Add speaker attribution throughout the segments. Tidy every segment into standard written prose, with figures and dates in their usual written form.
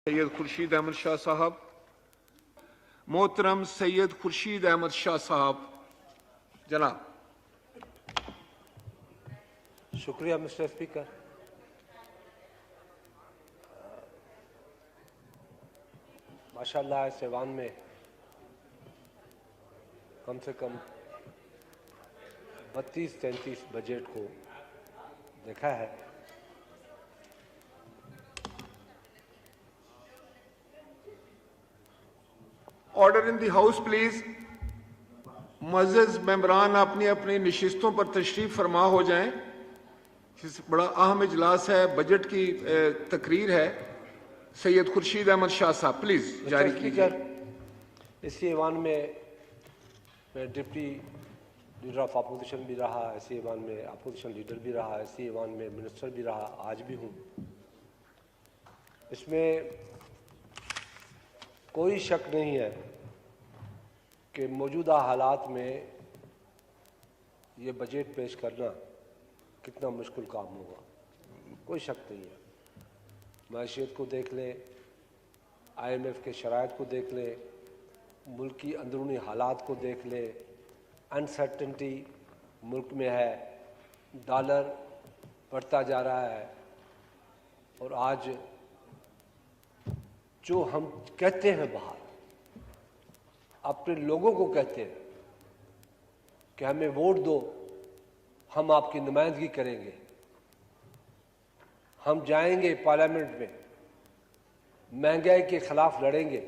Speaker 1: सैयद खुर्शीद अहमद शाह साहब, मोहतरम सैयद खुर्शीद अहमद शाह साहब, जनाब।
Speaker 2: शुक्रिया मिस्टर स्पीकर। माशाल्लाह इस ऐवान में कम से कम 32-33 बजट को देखा है।
Speaker 1: Order in the house please. मुअज़्ज़ज़ मेंबरान अपनी अपनी नशिस्तों पर तशरीफ फरमा हो जाएं। बड़ा अहम इजलास है, बजट की तकरीर है। सैयद खुर्शीद अहमद शाह साहब प्लीज जारी कीजिए।
Speaker 2: इसी ऐवान में मैं डिप्टी लीडर ऑफ अपोजिशन भी रहा, इसी ऐवान में अपोजिशन लीडर भी रहा, इसी ऐवान में मिनिस्टर भी रहा, आज भी हूँ। इसमें कोई शक नहीं है कि मौजूदा हालात में ये बजट पेश करना कितना मुश्किल काम होगा, कोई शक नहीं है। मैशियत को देख लें, IMF के शराइत को देख लें, मुल्क की अंदरूनी हालात को देख लें, अनसर्टेनिटी मुल्क में है, डॉलर बढ़ता जा रहा है, और आज जो हम कहते हैं बाहर अपने लोगों को कहते हैं कि हमें वोट दो, हम आपकी नुमाइंदगी करेंगे, हम जाएंगे पार्लियामेंट में, महंगाई के खिलाफ लड़ेंगे,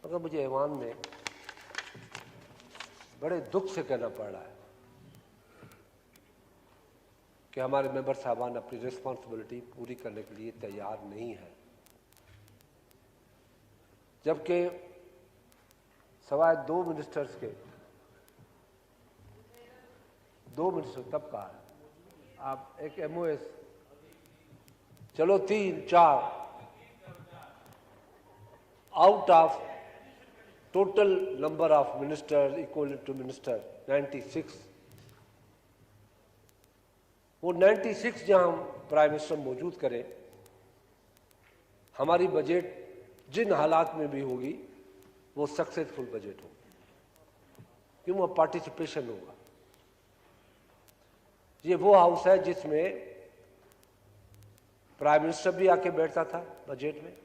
Speaker 2: मगर मुझे ऐवान में बड़े दुख से कहना पड़ रहा है कि हमारे मेंबर साहबान अपनी रिस्पॉन्सिबिलिटी पूरी करने के लिए तैयार नहीं है। जबकि सवाए दो मिनिस्टर तब कहा है, आप एक MOS, चलो 3-4 out of total number of minister equal to minister 96, वो 96 जहां प्राइम मिनिस्टर मौजूद करें, हमारी बजट जिन हालात में भी होगी वो सक्सेसफुल बजट होगी, क्यों? वो पार्टिसिपेशन होगा। ये वो हाउस है जिसमें प्राइम मिनिस्टर भी आके बैठता था बजट में,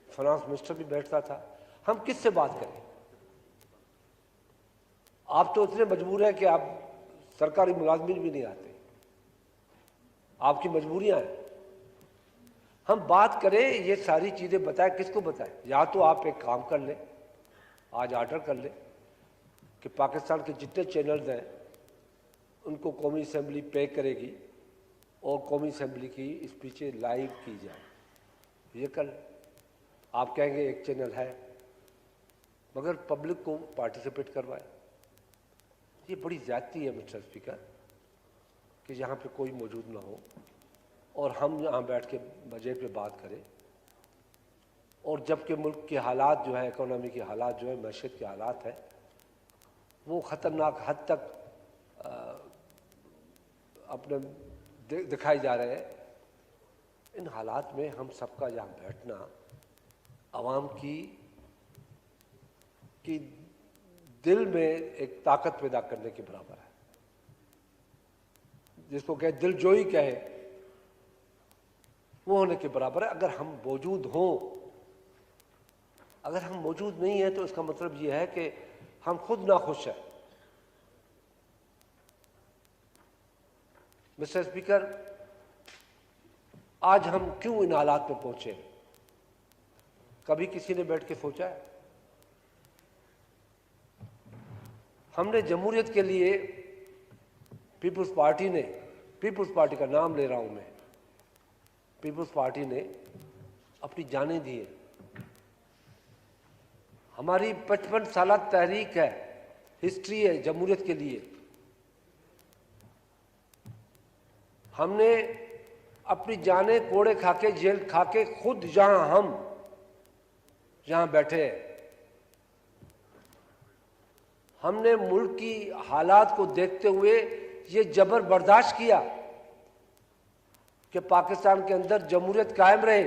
Speaker 2: फाइनेंस मिनिस्टर भी बैठता था। हम किससे बात करें? आप तो इतने मजबूर हैं कि आप सरकारी मुलाजमीन भी नहीं आते, आपकी मजबूरियां हैं। हम बात करें, ये सारी चीजें बताएं, किसको बताएं? या तो आप एक काम कर लें, आज ऑर्डर कर लें कि पाकिस्तान के जितने चैनल्स हैं उनको कौमी असेंबली पे करेगी और कौमी असेंबली की स्पीचें लाइव की जाए, ये कर लें। आप कहेंगे एक चैनल है, मगर पब्लिक को पार्टिसिपेट करवाए। ये बड़ी ज्यादती है मिस्टर स्पीकर कि यहाँ पे कोई मौजूद ना हो और हम यहाँ बैठ के बजट पे बात करें, और जबकि मुल्क के हालात जो है, इकोनॉमी के हालात जो है, मैशियत के हालात है, वो ख़तरनाक हद तक अपने दिखाई जा रहे हैं। इन हालात में हम सबका यहाँ बैठना आवाम की दिल में एक ताकत पैदा करने के बराबर है, जिसको कहे दिलजोई कहे, वो होने के बराबर है। अगर हम मौजूद हों, अगर हम मौजूद नहीं हैं तो इसका मतलब ये है कि हम खुद नाखुश हैं। मिस्टर स्पीकर, आज हम क्यों इन हालात में पहुंचे? कभी किसी ने बैठ के सोचा है? हमने जमहूरियत के लिए, पीपुल्स पार्टी का नाम ले रहा हूं मैं, पीपुल्स पार्टी ने अपनी जानें दी है। हमारी 55 साल तहरीक है, हिस्ट्री है जमहूरियत के लिए। हमने अपनी जानें कोड़े खाके, जेल खाके, खुद जहां बैठे हैं, हमने मुल्क की हालात को देखते हुए ये जबर बर्दाश्त किया कि पाकिस्तान के अंदर जमहूरियत कायम रहे।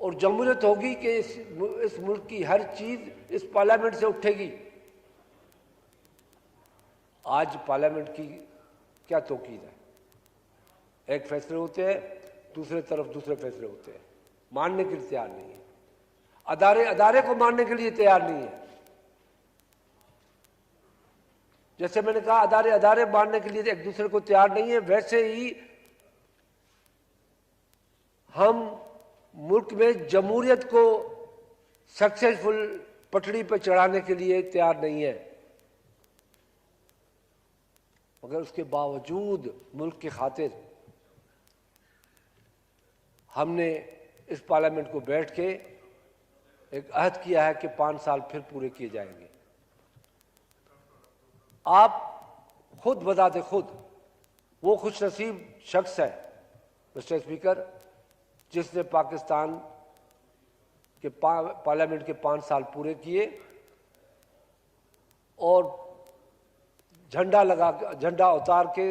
Speaker 2: और जमहूरियत होगी कि इस मुल्क की हर चीज इस पार्लियामेंट से उठेगी। आज पार्लियामेंट की क्या तौकीद है? एक फैसले होते हैं, दूसरे तरफ दूसरे फैसले होते हैं, मानने के लिए तैयार नहीं है। अदारे को मानने के लिए तैयार नहीं है। जैसे मैंने कहा अदारे मानने के लिए एक दूसरे को तैयार नहीं है, वैसे ही हम मुल्क में जमहूरियत को सक्सेसफुल पटड़ी पर चढ़ाने के लिए तैयार नहीं है। मगर उसके बावजूद मुल्क की खातिर हमने इस पार्लियामेंट को बैठ के एक अहद किया है कि 5 साल फिर पूरे किए जाएंगे। आप खुद बताते खुद वो खुशनसीब शख्स है मिस्टर स्पीकर जिसने पाकिस्तान के पार्लियामेंट के 5 साल पूरे किए और झंडा उतार के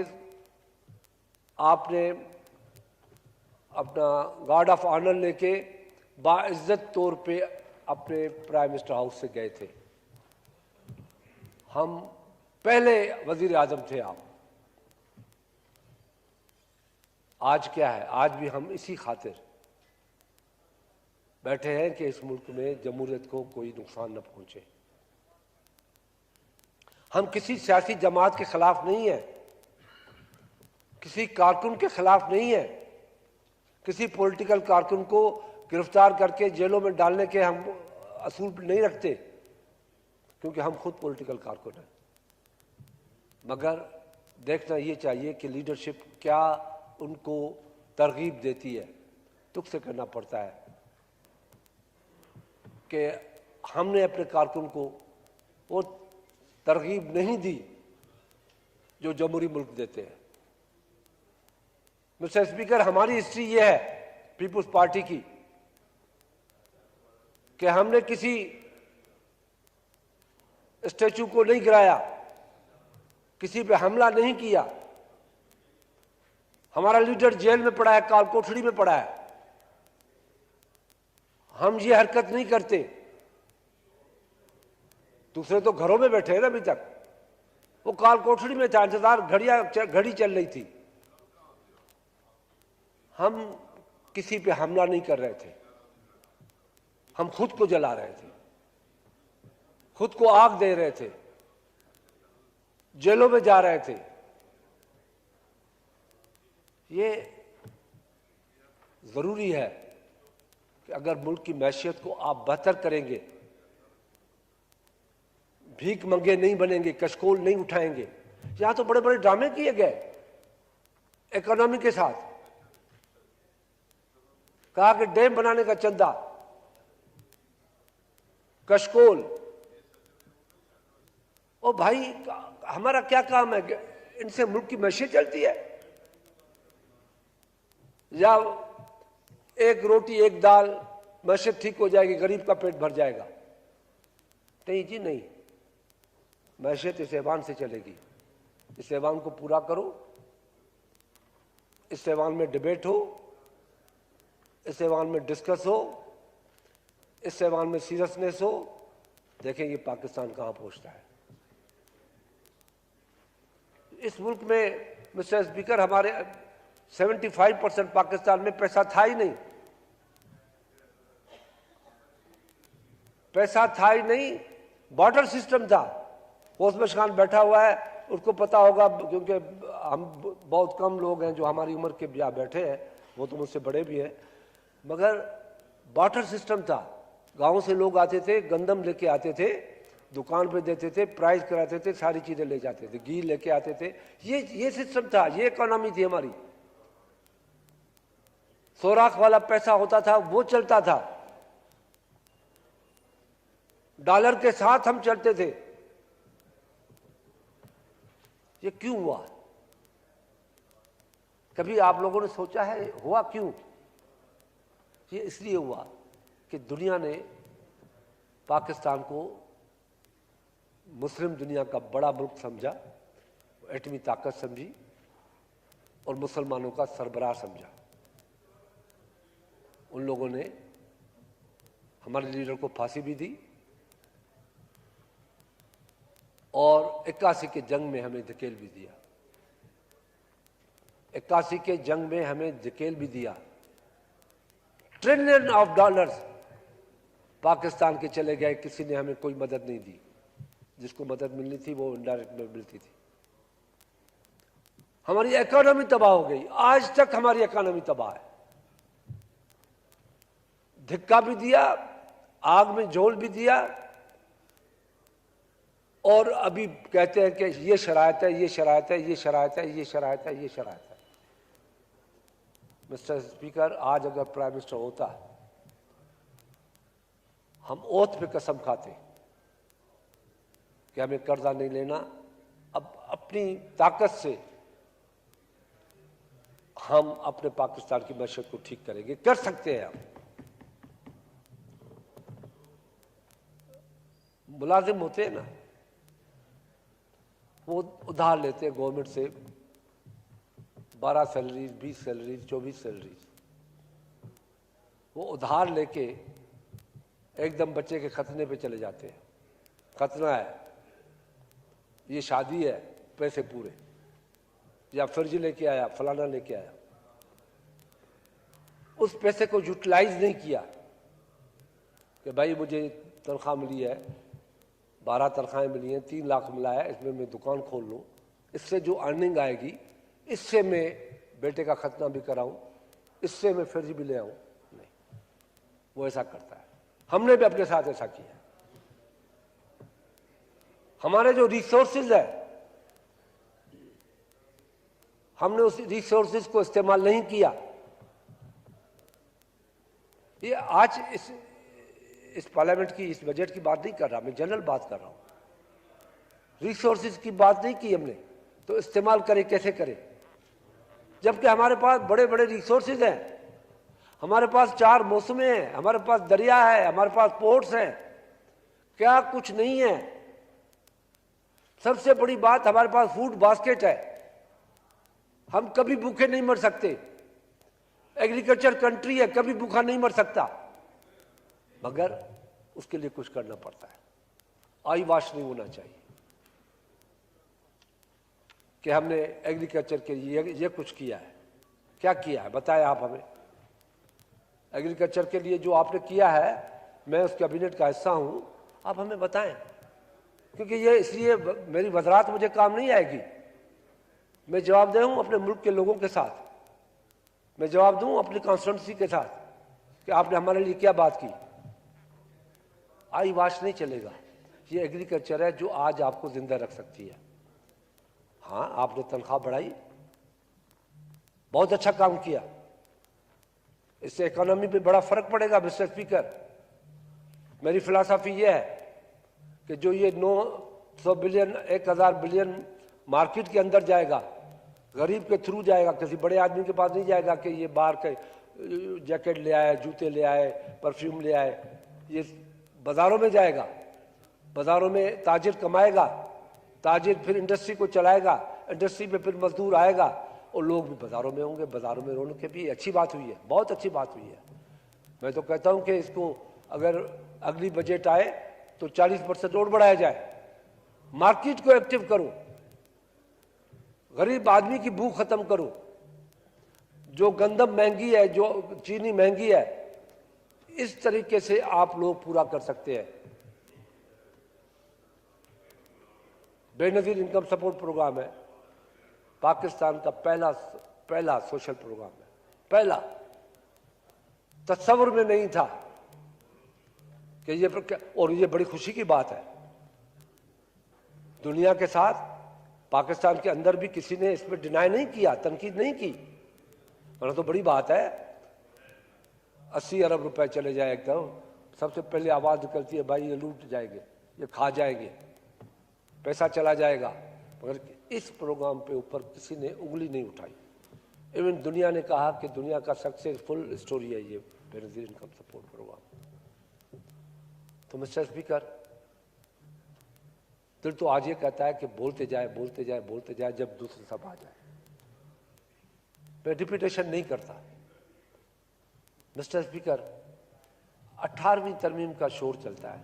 Speaker 2: आपने अपना गार्ड ऑफ ऑनर लेके बाइज्जत तौर पे अपने प्राइम मिनिस्टर हाउस से गए थे। हम पहले वजीर आजम थे आप। आज क्या है? आज भी हम इसी खातिर बैठे हैं कि इस मुल्क में जमहूरियत को कोई नुकसान न पहुंचे। हम किसी सियासी जमात के खिलाफ नहीं है, किसी कारकुन के खिलाफ नहीं है, किसी पॉलिटिकल कारकुन को गिरफ्तार करके जेलों में डालने के हम असूल नहीं रखते, क्योंकि हम खुद पॉलिटिकल कारकुन हैं। मगर देखना ये चाहिए कि लीडरशिप क्या उनको तरगीब देती है। दुख से करना पड़ता है कि हमने अपने कारकुन को वो तरगीब नहीं दी जो जमहूरी मुल्क देते हैं। मिस्टर स्पीकर, हमारी हिस्ट्री ये है पीपुल्स पार्टी की कि हमने किसी स्टैचू को नहीं गिराया, किसी पे हमला नहीं किया। हमारा लीडर जेल में पड़ा है, काल कोठड़ी में पड़ा है। हम ये हरकत नहीं करते। दूसरे तो घरों में बैठे हैं ना अभी तक, वो काल कोठड़ी में था, इंतजार घड़ी चल रही थी। हम किसी पे हमला नहीं कर रहे थे, हम खुद को जला रहे थे, खुद को आग दे रहे थे, जेलों में जा रहे थे। ये जरूरी है कि अगर मुल्क की मैशियत को आप बेहतर करेंगे, भीख मंगे नहीं बनेंगे, कशकोल नहीं उठाएंगे। यहां तो बड़े बड़े ड्रामे किए गए इकोनॉमी के साथ। कहा कि डैम बनाने का चंदा, कशकोल। ओ भाई, हमारा क्या काम है? इनसे मुल्क की मैशियत चलती है? या एक रोटी एक दाल, मैशियत ठीक हो जाएगी, गरीब का पेट भर जाएगा? नहीं जी, नहीं। मैशियत इस ऐवान से चलेगी। इस ऐवान को पूरा करो, इस ऐवान में डिबेट हो, इस ऐवान में डिस्कस हो, इस ऐवान में सीरियसनेस हो। देखेंगे पाकिस्तान कहां पहुंचता है। इस मुल्क में मिस्टर स्पीकर हमारे 75% पाकिस्तान में पैसा था ही नहीं। पैसा था ही नहीं, बॉर्डर सिस्टम था। पोस्टमैन खान बैठा हुआ है, उसको पता होगा, क्योंकि हम बहुत कम लोग हैं जो हमारी उम्र के यहाँ बैठे हैं, वो तो मुझसे बड़े भी हैं। मगर बॉर्डर सिस्टम था। गांव से लोग आते थे, गंदम लेके आते थे, दुकान पे देते थे, प्राइस कराते थे, सारी चीजें ले जाते थे, घी लेके आते थे। ये सिस्टम था, ये इकोनॉमी थी हमारी। सोराख वाला पैसा होता था, वो चलता था। डॉलर के साथ हम चलते थे। ये क्यों हुआ? कभी आप लोगों ने सोचा है हुआ क्यों? ये इसलिए हुआ कि दुनिया ने पाकिस्तान को मुस्लिम दुनिया का बड़ा मुल्क समझा, एटमी ताकत समझी और मुसलमानों का सरबराह समझा। उन लोगों ने हमारे लीडर को फांसी भी दी और 81 के जंग में हमें धकेल भी दिया। 81 के जंग में हमें धकेल भी दिया। ट्रिलियन ऑफ डॉलर्स पाकिस्तान के चले गए, किसी ने हमें कोई मदद नहीं दी। जिसको मदद मिलनी थी वो इनडायरेक्ट में मिलती थी। हमारी इकोनॉमी तबाह हो गई। आज तक हमारी इकोनॉमी तबाह है। धिक्का भी दिया, आग में झोल भी दिया और अभी कहते हैं कि ये शरायत है, ये शरायत है, ये शरायत है, ये शरायत है, ये शरायत है। मिस्टर स्पीकर, आज अगर प्राइम मिनिस्टर होता, हम ओथ पे कसम खाते कि हमें कर्जा नहीं लेना। अब अपनी ताकत से हम अपने पाकिस्तान की मैशत को ठीक करेंगे, कर सकते हैं। हम मुलाजिम होते हैं ना, वो उधार लेते हैं गवर्नमेंट से 12 सैलरीज, 20 सैलरीज, 24 सैलरीज। वो उधार लेके एकदम बच्चे के खतने पे चले जाते हैं। खतना है, ये शादी है, पैसे पूरे, या फ्रिज लेके आया, फलाना लेके आया। उस पैसे को यूटिलाइज नहीं किया कि भाई मुझे तनख्वाह मिली है, 12 तनख्वाहें मिली हैं, 3 लाख मिला है, इसमें मैं दुकान खोल लूँ, इससे जो अर्निंग आएगी इससे मैं बेटे का खतना भी कराऊं, इससे मैं फ्रिज भी ले आऊं। नहीं, वो ऐसा करता है। हमने भी अपने साथ ऐसा किया। हमारे जो रिसोर्सेज है, हमने उस रिसोर्सेज को इस्तेमाल नहीं किया। ये आज इस पार्लियामेंट की, इस बजट की बात नहीं कर रहा, मैं जनरल बात कर रहा हूं। रिसोर्सेज की बात नहीं की हमने, तो इस्तेमाल करें, कैसे करें? जबकि हमारे पास बड़े बड़े रिसोर्सेज हैं। हमारे पास 4 मौसमें हैं, हमारे पास दरिया है, हमारे पास पोर्ट्स हैं। क्या कुछ नहीं है? सबसे बड़ी बात, हमारे पास फूड बास्केट है। हम कभी भूखे नहीं मर सकते। एग्रीकल्चर कंट्री है, कभी भूखा नहीं मर सकता, मगर उसके लिए कुछ करना पड़ता है। आई वॉश नहीं होना चाहिए कि हमने एग्रीकल्चर के लिए ये कुछ किया है। क्या किया है बताएं आप हमें। एग्रीकल्चर के लिए जो आपने किया है, मैं उस कैबिनेट का हिस्सा हूं, आप हमें बताएं। क्योंकि ये इसलिए मेरी वज़रात मुझे काम नहीं आएगी। मैं जवाबदेह हूं अपने मुल्क के लोगों के साथ, मैं जवाब दूं अपनी कॉन्स्टिट्यूंसी के साथ कि आपने हमारे लिए क्या बात की। आई वाश नहीं चलेगा। ये एग्रीकल्चर है जो आज आपको जिंदा रख सकती है। हाँ, आपने तनख्वाह बढ़ाई, बहुत अच्छा काम किया, इससे इकोनॉमी पे बड़ा फर्क पड़ेगा। मिस्टर स्पीकर, मेरी फिलॉसफी ये है कि जो ये 900 बिलियन 1000 बिलियन मार्केट के अंदर जाएगा, गरीब के थ्रू जाएगा, किसी बड़े आदमी के पास नहीं जाएगा कि ये बाहर के जैकेट ले आए, जूते ले आए, परफ्यूम ले आए। ये बाजारों में जाएगा, बाजारों में ताजिर कमाएगा, ताजिर फिर इंडस्ट्री को चलाएगा, इंडस्ट्री में फिर मजदूर आएगा और लोग भी बाजारों में होंगे। बाजारों में रौनक भी अच्छी बात हुई है, बहुत अच्छी बात हुई है। मैं तो कहता हूं कि इसको अगर अगली बजट आए तो 40% और बढ़ाया जाए। मार्केट को एक्टिव करो, गरीब आदमी की भूख खत्म करो। जो गंदम महंगी है, जो चीनी महंगी है, इस तरीके से आप लोग पूरा कर सकते हैं। बेनजीर इनकम सपोर्ट प्रोग्राम है, पाकिस्तान का पहला सोशल प्रोग्राम है। पहला, तस्वुर में नहीं था कि ये, और ये बड़ी खुशी की बात है। दुनिया के साथ पाकिस्तान के अंदर भी किसी ने इस पर डिनाई नहीं किया, तनकीद नहीं की, वरना तो बड़ी बात है। 80 अरब रुपए चले जाए एकदम, सबसे पहले आवाज निकलती है, भाई ये लूट जाएंगे, ये खा जाएंगे, पैसा चला जाएगा। मगर इस प्रोग्राम पे ऊपर किसी ने उंगली नहीं उठाई। इवन दुनिया ने कहा कि दुनिया का सक्सेसफुल स्टोरी है ये बेनजीर इनकम सपोर्ट प्रोग्राम। तो मिस्टर स्पीकर, दिल तो आज ये कहता है कि बोलते जाए बोलते जाए बोलते जाए, जब दूसरे सब आ जाए। मैं डिप्यूटेशन नहीं करता। मिस्टर स्पीकर, 18वीं तरमीम का शोर चलता है,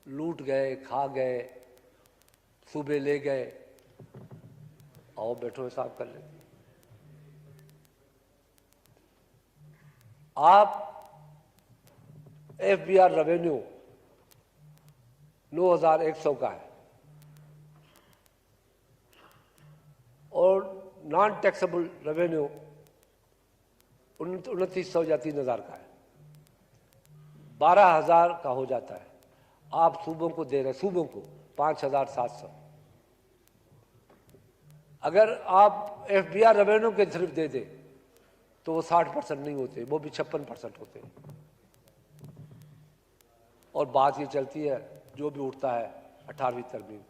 Speaker 2: लूट गए, खा गए, सूबे ले गए। आओ बैठो, हिसाब कर लेते। आप FBR रेवेन्यू 9,100 का है और नॉन टैक्सेबल रेवेन्यू 2,900 या 3,000 का है। 12,000 का हो जाता है। आप सूबों को दे रहे, सूबों को 5,700। अगर आप FBR रेवेन्यू के सिर्फ दे दे तो वो 60% नहीं होते, वो भी 56% होते हैं। और बात ये चलती है, जो भी उठता है 18वीं तरमीम।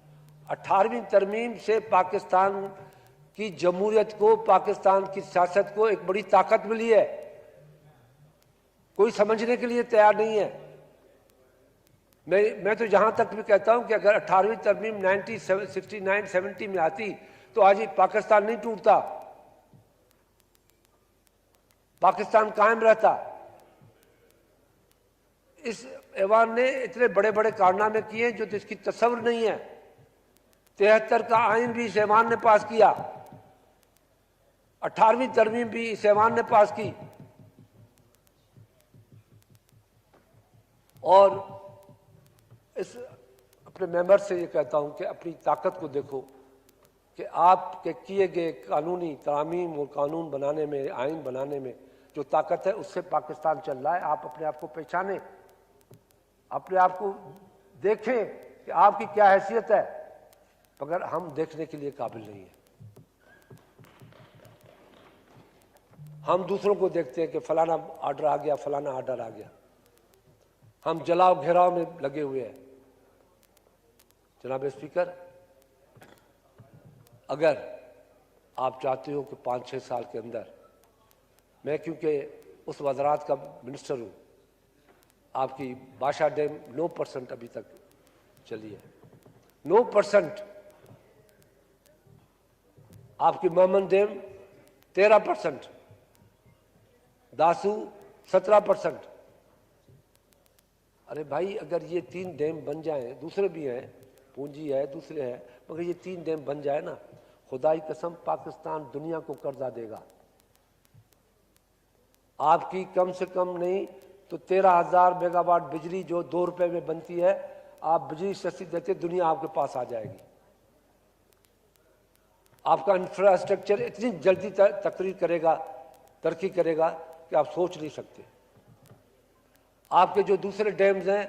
Speaker 2: 18वीं तरमीम से पाकिस्तान की जमहूरियत को, पाकिस्तान की सियासत को एक बड़ी ताकत मिली है। कोई समझने के लिए तैयार नहीं है। मैं तो यहां तक भी कहता हूं कि अगर 18वीं तरमीम 69-70 में आती तो आज ये पाकिस्तान नहीं टूटता, पाकिस्तान कायम रहता। इस ऐवान ने इतने बड़े बड़े कारनामे किए जो जिसकी तस्वर नहीं है। 73 का आइन भी इस ऐवान ने पास किया, 18वीं तरमीम भी इस ऐवान ने पास की। और इस अपने मेंबर से ये कहता हूं कि अपनी ताकत को देखो कि आपके किए गए कानूनी तरामीम और कानून बनाने में, आइन बनाने में जो ताकत है, उससे पाकिस्तान चल रहा है। आप अपने आप को पहचानें, अपने आप को देखें कि आपकी क्या हैसियत है, मगर हम देखने के लिए काबिल नहीं है। हम दूसरों को देखते हैं कि फलाना आर्डर आ गया, फलाना आर्डर आ गया। हम जलाओ घेराव में लगे हुए हैं। जनाब स्पीकर, अगर आप चाहते हो कि 5-6 साल के अंदर, मैं क्योंकि उस वज़रात का मिनिस्टर हूं, आपकी बादशाह डैम 9% अभी तक चली है, 9%। आपकी मोहम्मद डैम 13%, दासू 17%। अरे भाई, अगर ये 3 डैम बन जाएं, दूसरे भी हैं, पूंजी है, दूसरे हैं, मगर ये 3 डैम बन जाए ना, खुदाई कसम पाकिस्तान दुनिया को कर्जा देगा। आपकी कम से कम नहीं तो 13,000 मेगावाट बिजली जो 2 रुपए में बनती है, आप बिजली सस्ती देते, दुनिया आपके पास आ जाएगी। आपका इंफ्रास्ट्रक्चर इतनी जल्दी तरक्की करेगा कि आप सोच नहीं सकते। आपके जो दूसरे डैम्स हैं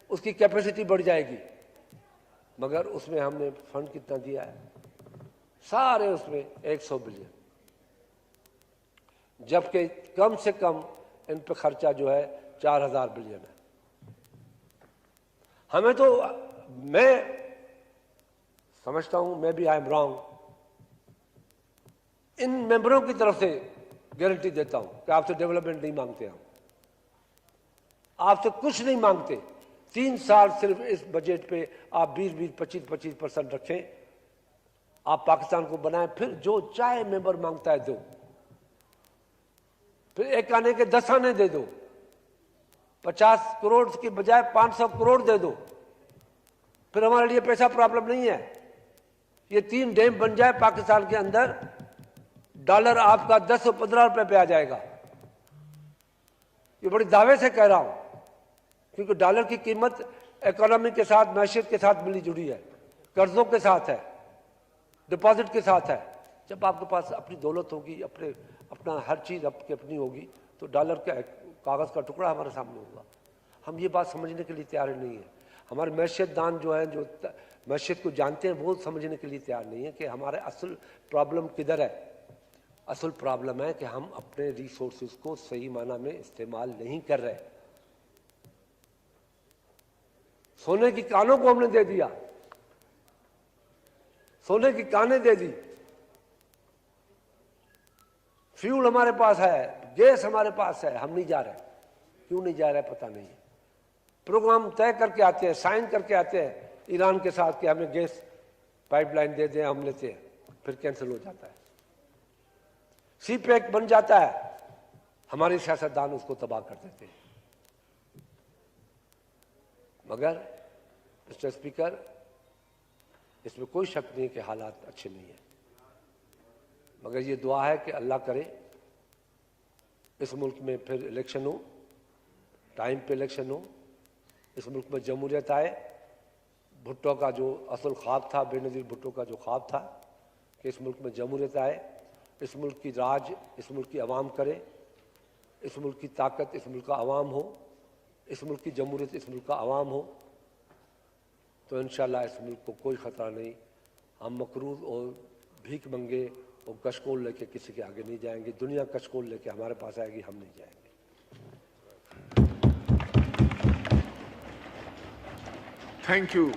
Speaker 2: उसकी कैपेसिटी बढ़ जाएगी, मगर उसमें हमने फंड कितना दिया है? सारे उसमें 100 बिलियन, जबकि कम से कम इन पर खर्चा जो है 4,000 बिलियन है। हमें तो, मैं समझता हूं, मैं भी आई एम रॉन्ग, इन मेंबरों की तरफ से गारंटी देता हूं कि आपसे डेवलपमेंट नहीं मांगते, हम आपसे कुछ नहीं मांगते। 3 साल सिर्फ इस बजट पे आप 20-25% रखें, आप पाकिस्तान को बनाएं, फिर जो चाहे मेंबर मांगता है दो, फिर एक आने के 10 आने दे दो, 50 करोड़ की बजाय 500 करोड़ दे दो, फिर हमारे लिए पैसा प्रॉब्लम नहीं है। ये 3 डैम बन जाए पाकिस्तान के अंदर, डॉलर आपका 10 और 15 रुपए पे आ जाएगा। ये बड़ी दावे से कह रहा हूं, क्योंकि डॉलर की कीमत इकोनॉमी के साथ, मैशियत के साथ मिली जुड़ी है, कर्जों के साथ है, डिपॉजिट के साथ है। जब आपके पास अपनी दौलत होगी, अपना हर चीज आपकी अपनी होगी, तो डॉलर का कागज का टुकड़ा हमारे सामने होगा। हम ये बात समझने के लिए तैयार नहीं है। हमारे मैशियत दान जो है, जो मैशियत को जानते हैं, वो समझने के लिए तैयार नहीं है कि हमारे असल प्रॉब्लम किधर है। असल प्रॉब्लम है कि हम अपने रिसोर्सेज को सही माना में इस्तेमाल नहीं कर रहे। सोने की कानों को हमने दे दिया, सोने की कानें दे दी। फ्यूल हमारे पास है, गैस हमारे पास है, हम नहीं जा रहे। क्यों नहीं जा रहे पता नहीं है। प्रोग्राम तय करके आते हैं, साइन करके आते हैं ईरान के साथ कि हमें गैस पाइपलाइन दे दें, हम लेते हैं, फिर कैंसिल हो जाता है। सी पैक बन जाता है, हमारे सियासतदान उसको तबाह कर देते हैं। मगर मिस्टर स्पीकर, इसमें कोई शक नहीं कि हालात अच्छे नहीं हैं, मगर ये दुआ है कि अल्लाह करे इस मुल्क में फिर इलेक्शन हो, टाइम पे इलेक्शन हो, इस मुल्क में जमहूरियत आए। भुट्टो का जो असल ख्वाब था, बेनज़ीर भुट्टो का जो ख्वाब था कि इस मुल्क में जमहूरियत आए, इस मुल्क की राज इस मुल्क की आवाम करे, इस मुल्क की ताकत इस मुल्क का आवाम हो, इस मुल्क की जमहूरियत इस मुल्क का आवाम हो, तो इंशाअल्लाह इस मुल्क को कोई ख़तरा नहीं। हम मकरूज और भीख मंगे और कशकोल लेके किसी के आगे नहीं जाएंगे। दुनिया कशकोल लेके हमारे पास आएगी, हम नहीं जाएंगे।
Speaker 1: Thank you.